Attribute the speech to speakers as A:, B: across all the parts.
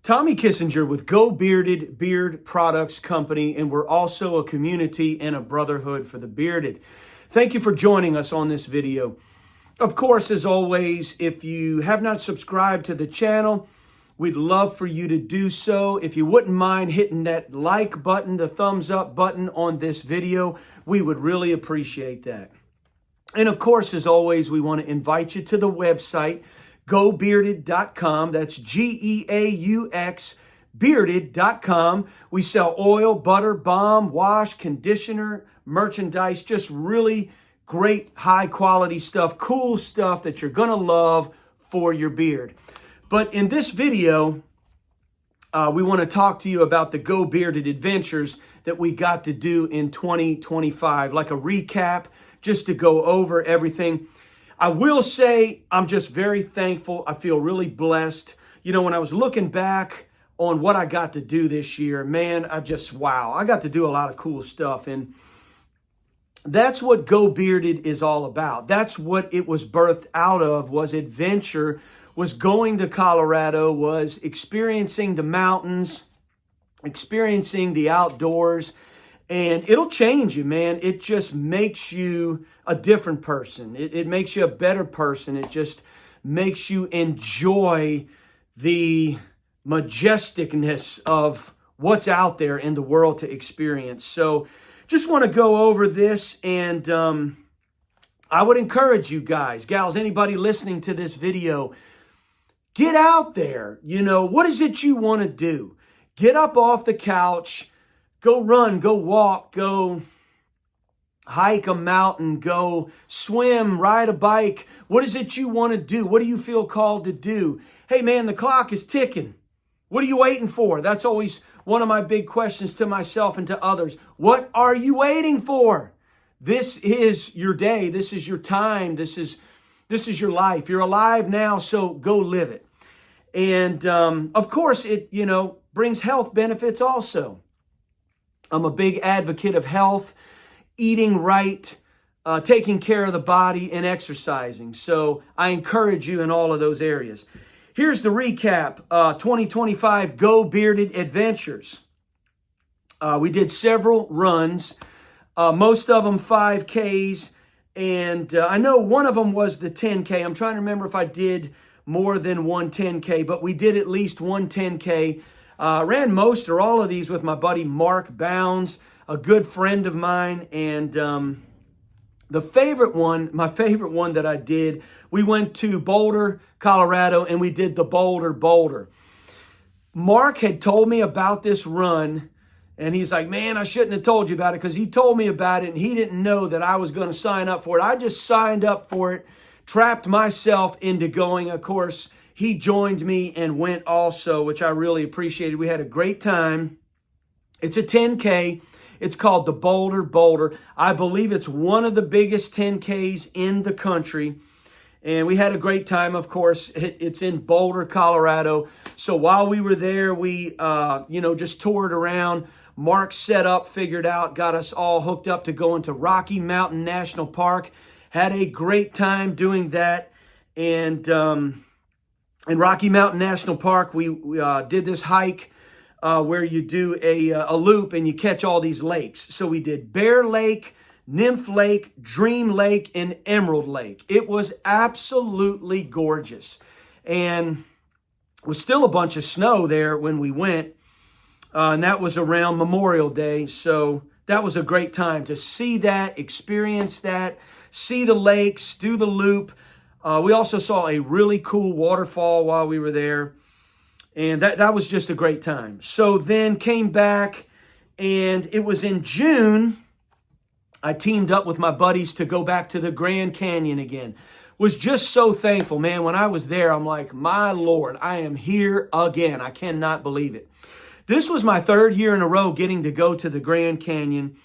A: Tommy Kissinger with Geaux Bearded Beard Products Company, and we're also a community and a brotherhood for the bearded. Thank you for joining us on this video. Of course, as always, if you have not subscribed to the channel, we'd love for you to do so. If you wouldn't mind hitting that like button, the thumbs up button on this video, we would really appreciate that. And of course, as always, we want to invite you to the website, GeauxBearded.com. That's Geaux Bearded.com. We sell oil, butter, balm, wash, conditioner, merchandise, just really great high quality stuff, cool stuff that you're going to love for your beard. But in this video, we want to talk to you about the Geaux Bearded Adventures that we got to do in 2025, like a recap, just to go over everything. I will say I'm just very thankful. I feel really blessed. You know, when I was looking back on what I got to do this year, man, wow. I got to do a lot of cool stuff. And that's what Geaux Bearded is all about. That's what it was birthed out of, was adventure, was going to Colorado, was experiencing the mountains, experiencing the outdoors. And it'll change you, man. It just makes you a different person. It makes you a better person. It just makes you enjoy the majesticness of what's out there in the world to experience. So just want to go over this, and I would encourage you guys, gals, anybody listening to this video, get out there. You know, what is it you want to do? Get up off the couch. Go run, go walk, go hike a mountain, go swim, ride a bike. What is it you want to do? What do you feel called to do? Hey, man, the clock is ticking. What are you waiting for? That's always one of my big questions to myself and to others. What are you waiting for? This is your day. This is your time. This is your life. You're alive now, so go live it. And of course, it, brings health benefits also. I'm a big advocate of health, eating right, taking care of the body, and exercising. So I encourage you in all of those areas. Here's the recap, 2025 Geaux Bearded Adventures. We did several runs, most of them 5Ks, and I know one of them was the 10K. I'm trying to remember if I did more than one 10K, but we did at least one 10K. Ran most or all of these with my buddy Mark Bounds, a good friend of mine. And my favorite one that I did, we went to Boulder, Colorado, and we did the Boulder. Mark had told me about this run, and he's like, man, I shouldn't have told you about it, because he told me about it, and he didn't know that I was going to sign up for it. I just signed up for it, trapped myself into going. Of course, he joined me and went also, which I really appreciated. We had a great time. It's a 10K. It's called the Boulder. I believe it's one of the biggest 10Ks in the country. And we had a great time, of course. It's in Boulder, Colorado. So while we were there, we, just toured around. Mark set up, figured out, got us all hooked up to go into Rocky Mountain National Park. Had a great time doing that. And in Rocky Mountain National Park, we did this hike where you do a loop and you catch all these lakes. So we did Bear Lake, Nymph Lake, Dream Lake, and Emerald Lake. It was absolutely gorgeous. And it was still a bunch of snow there when we went. And that was around Memorial Day. So that was a great time to see that, experience that, see the lakes, do the loop. We also saw a really cool waterfall while we were there. And that was just a great time. So then came back, and it was in June, I teamed up with my buddies to go back to the Grand Canyon again. Was just so thankful, man. When I was there, I'm like, my Lord, I am here again. I cannot believe it. This was my third year in a row getting to go to the Grand Canyon.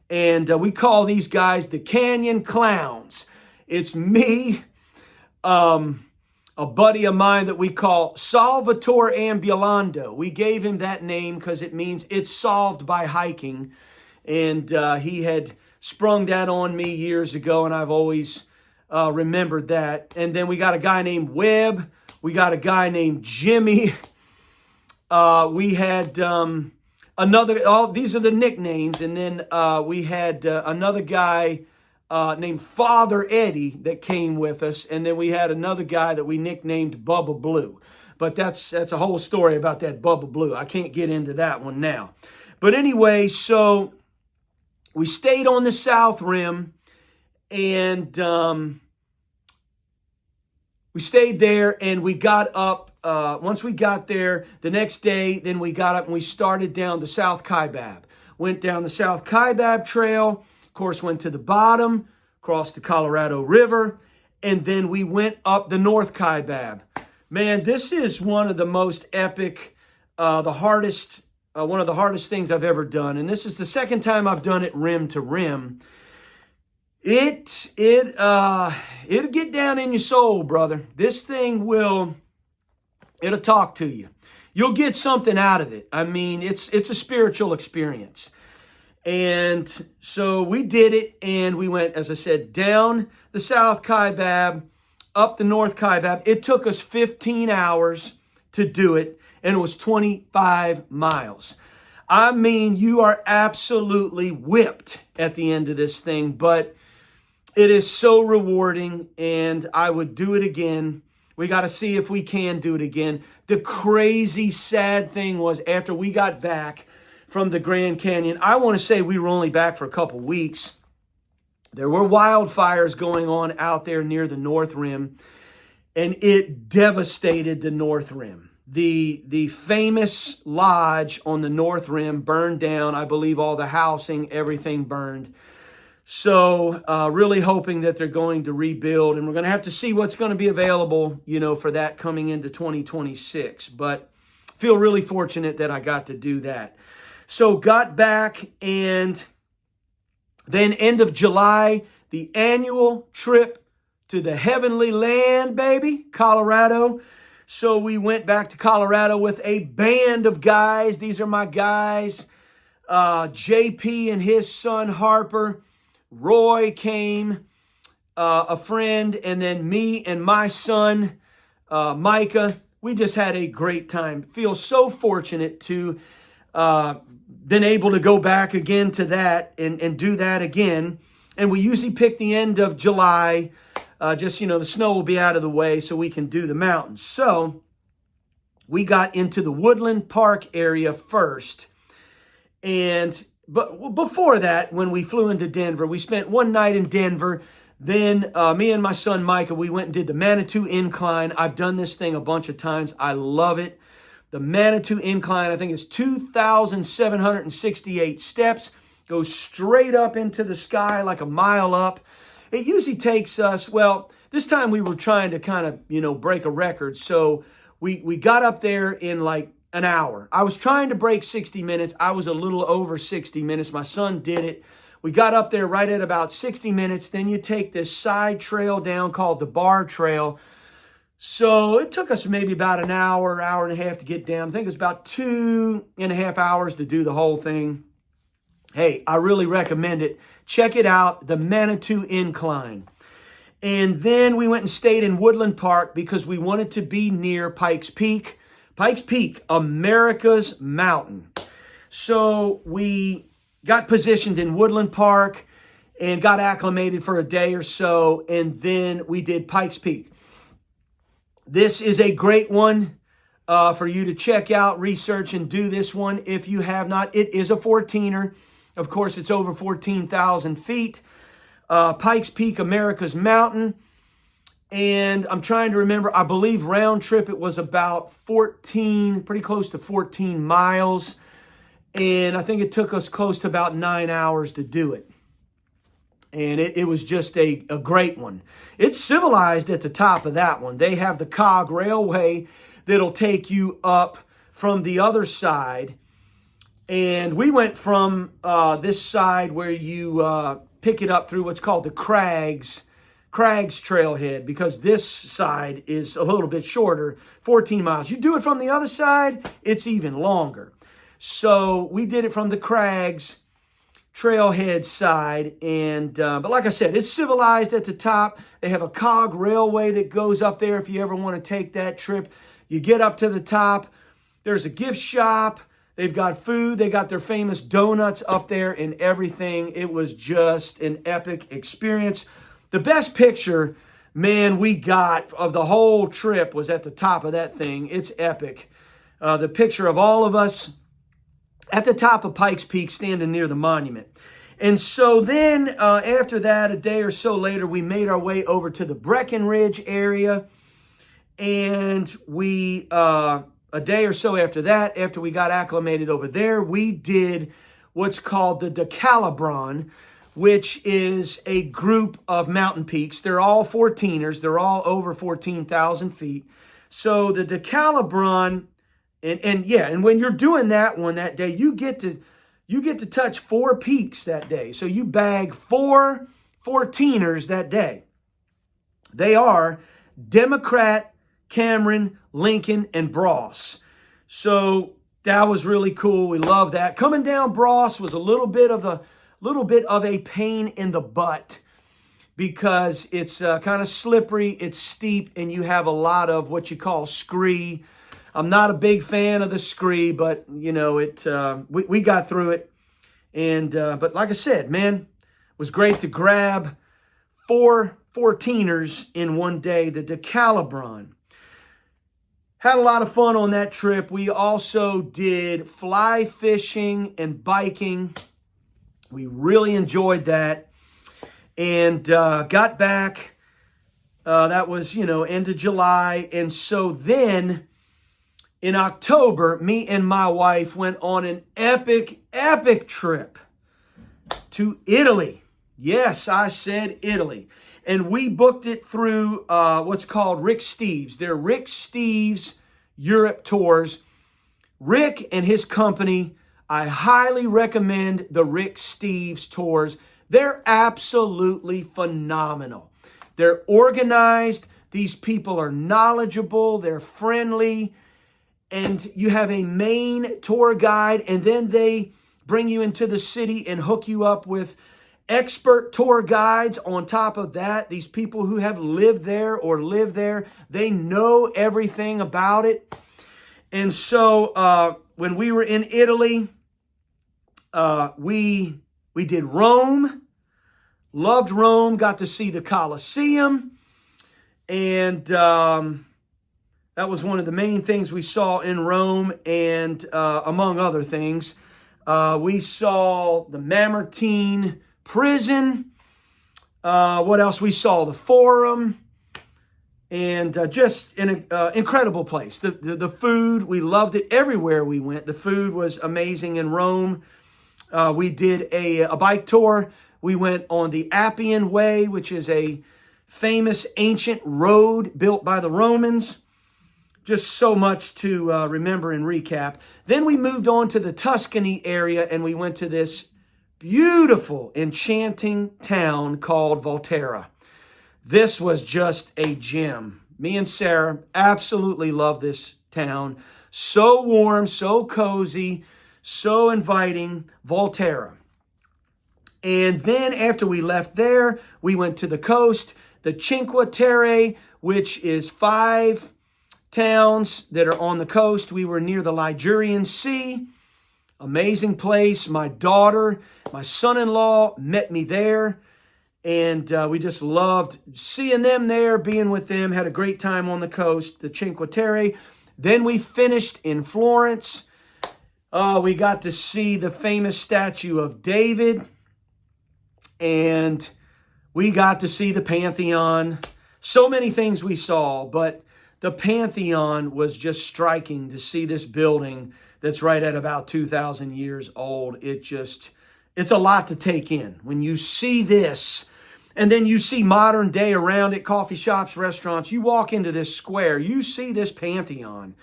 A: And we call these guys the Canyon Clowns. It's me, a buddy of mine that we call Salvatore Ambulando. We gave him that name because it means it's solved by hiking. And he had sprung that on me years ago, and I've always remembered that. And then we got a guy named Webb. We got a guy named Jimmy. We had another, these are the nicknames. And then we had another guy named Father Eddie that came with us. And then we had another guy that we nicknamed Bubba Blue. But that's a whole story about that Bubba Blue. I can't get into that one now. But anyway, so we stayed on the South Rim, and we stayed there, and we got up. Once we got there, the next day, then we got up and we started down the South Kaibab. Went down the South Kaibab Trail, of course, went to the bottom, crossed the Colorado River, and then we went up the North Kaibab. Man, this is one of the most epic, one of the hardest things I've ever done. And this is the second time I've done it rim to rim. It'll get down in your soul, brother. This thing it'll talk to you. You'll get something out of it. I mean, it's a spiritual experience. And so we did it, and we went, as I said, down the South Kaibab, up the North Kaibab. It took us 15 hours to do it, and it was 25 miles. I mean, you are absolutely whipped at the end of this thing, but it is so rewarding, and I would do it again. We got to see if we can do it again. The crazy, sad thing was after we got back from the Grand Canyon, I want to say we were only back for a couple weeks. There were wildfires going on out there near the North Rim, and it devastated the North Rim. The famous lodge on the North Rim burned down. I believe all the housing, everything burned. So really hoping that they're going to rebuild, and we're going to have to see what's going to be available, for that coming into 2026. But feel really fortunate that I got to do that. So got back, and then end of July, the annual trip to the heavenly land, baby, Colorado. So we went back to Colorado with a band of guys. These are my guys. JP and his son Harper. Roy came, a friend, and then me and my son, Micah. We just had a great time. Feel so fortunate to been able to go back again to that and do that again. And we usually pick the end of July, the snow will be out of the way so we can do the mountains. So we got into the Woodland Park area first. But before that, when we flew into Denver, we spent one night in Denver. Then me and my son Micah, we went and did the Manitou Incline. I've done this thing a bunch of times. I love it. The Manitou Incline, I think it's 2,768 steps. Goes straight up into the sky like a mile up. It usually takes us, this time we were trying to kind of, break a record. So we got up there in like an hour. I was trying to break 60 minutes. I was a little over 60 minutes. My son did it. We got up there right at about 60 minutes. Then you take this side trail down called the Bar Trail. So it took us maybe about an hour and a half to get down. I think it was about 2.5 hours to do the whole thing. Hey, I really recommend it. Check it out, the Manitou Incline. And then we went and stayed in Woodland Park because we wanted to be near Pikes Peak. Pikes Peak, America's mountain. So we got positioned in Woodland Park and got acclimated for a day or so. And then we did Pikes Peak. This is a great one for you to check out, research, and do this one if you have not. It is a 14er. Of course, it's over 14,000 feet. Pikes Peak, America's mountain. And I'm trying to remember, I believe round trip, it was about 14, pretty close to 14 miles. And I think it took us close to about 9 hours to do it. And it was just a great one. It's civilized at the top of that one. They have the cog railway that'll take you up from the other side. And we went from this side where you pick it up through what's called the Crags Trailhead, because this side is a little bit shorter, 14 miles. You do it from the other side, it's even longer. So we did it from the Crags Trailhead side, and but like I said, it's civilized at the top. They have a cog railway that goes up there if you ever want to take that trip. You get up to the top, There's a gift shop. They've got food. They got their famous donuts up there and everything. It was just an epic experience. The best picture, man, we got of the whole trip was at the top of that thing. It's epic. The picture of all of us at the top of Pikes Peak standing near the monument. And so then after that, a day or so later, we made our way over to the Breckenridge area. And we, a day or so after that, after we got acclimated over there, we did what's called the Decalibron, which is a group of mountain peaks. They're all 14ers. They're all over 14,000 feet. So the Decalibron, and when you're doing that one that day, you get to touch 4 peaks that day. So you bag 4 14ers that day. They are Democrat, Cameron, Lincoln, and Bross. So that was really cool. We love that. Coming down Bross was a little bit of a pain in the butt because it's kind of slippery, it's steep, and you have a lot of what you call scree. I'm not a big fan of the scree, but you know we got through it. And but like I said, man, it was great to grab 4 14ers in one day. The Decalibron. Had a lot of fun on that trip. We also did fly fishing and biking. We really enjoyed that. And got back. That was, end of July. And so then in October, me and my wife went on an epic trip to Italy. Yes, I said Italy. And we booked it through what's called Rick Steves. They're Rick Steves Europe Tours. Rick and his company, I highly recommend the Rick Steves Tours. They're absolutely phenomenal. They're organized. These people are knowledgeable. They're friendly. And you have a main tour guide, and then they bring you into the city and hook you up with expert tour guides. On top of that, these people who have lived there or live there, they know everything about it. And so when we were in Italy, we did Rome, loved Rome, got to see the Colosseum, and that was one of the main things we saw in Rome. And among other things, we saw the Mamertine prison. What else? We saw the Forum. And just an incredible place. The food, we loved it everywhere we went. The food was amazing in Rome. We did a bike tour. We went on the Appian Way, which is a famous ancient road built by the Romans. Just so much to remember and recap. Then we moved on to the Tuscany area, and we went to this beautiful, enchanting town called Volterra. This was just a gem. Me and Sarah absolutely love this town. So warm, so cozy, so inviting. Volterra. And then after we left there, we went to the coast, the Cinque Terre, which is 5 towns that are on the coast. We were near the Ligurian Sea. Amazing place. My daughter, my son-in-law met me there. And we just loved seeing them there, being with them. Had a great time on the coast, the Cinque Terre. Then we finished in Florence. We got to see the famous statue of David. And we got to see the Pantheon. So many things we saw, but the Pantheon was just striking to see this building that's right at about 2,000 years old. It's a lot to take in. When you see this, and then you see modern day around it, coffee shops, restaurants, you walk into this square, you see this Pantheon.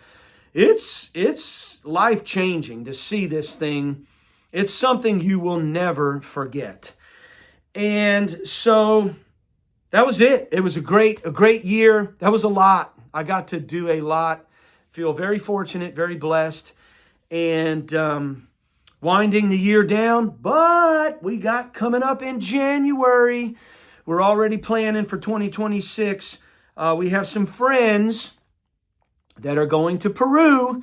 A: It's life-changing to see this thing. It's something you will never forget. And so that was it. It was a great year. That was a lot. I got to do a lot. Feel very fortunate, very blessed. And winding the year down, but we got coming up in January. We're already planning for 2026. We have some friends that are going to Peru,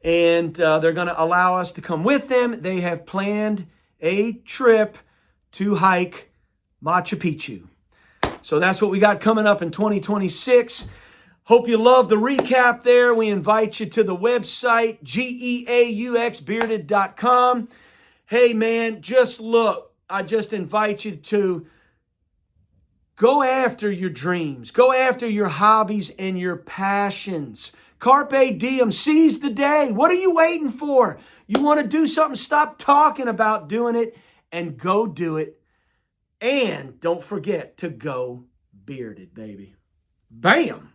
A: and they're going to allow us to come with them. They have planned a trip to hike Machu Picchu. So that's what we got coming up in 2026. Hope you love the recap there. We invite you to the website, geauxbearded.com. Hey, man, just look. I just invite you to go after your dreams. Go after your hobbies and your passions. Carpe diem. Seize the day. What are you waiting for? You want to do something? Stop talking about doing it and go do it. And don't forget to go bearded, baby. Bam!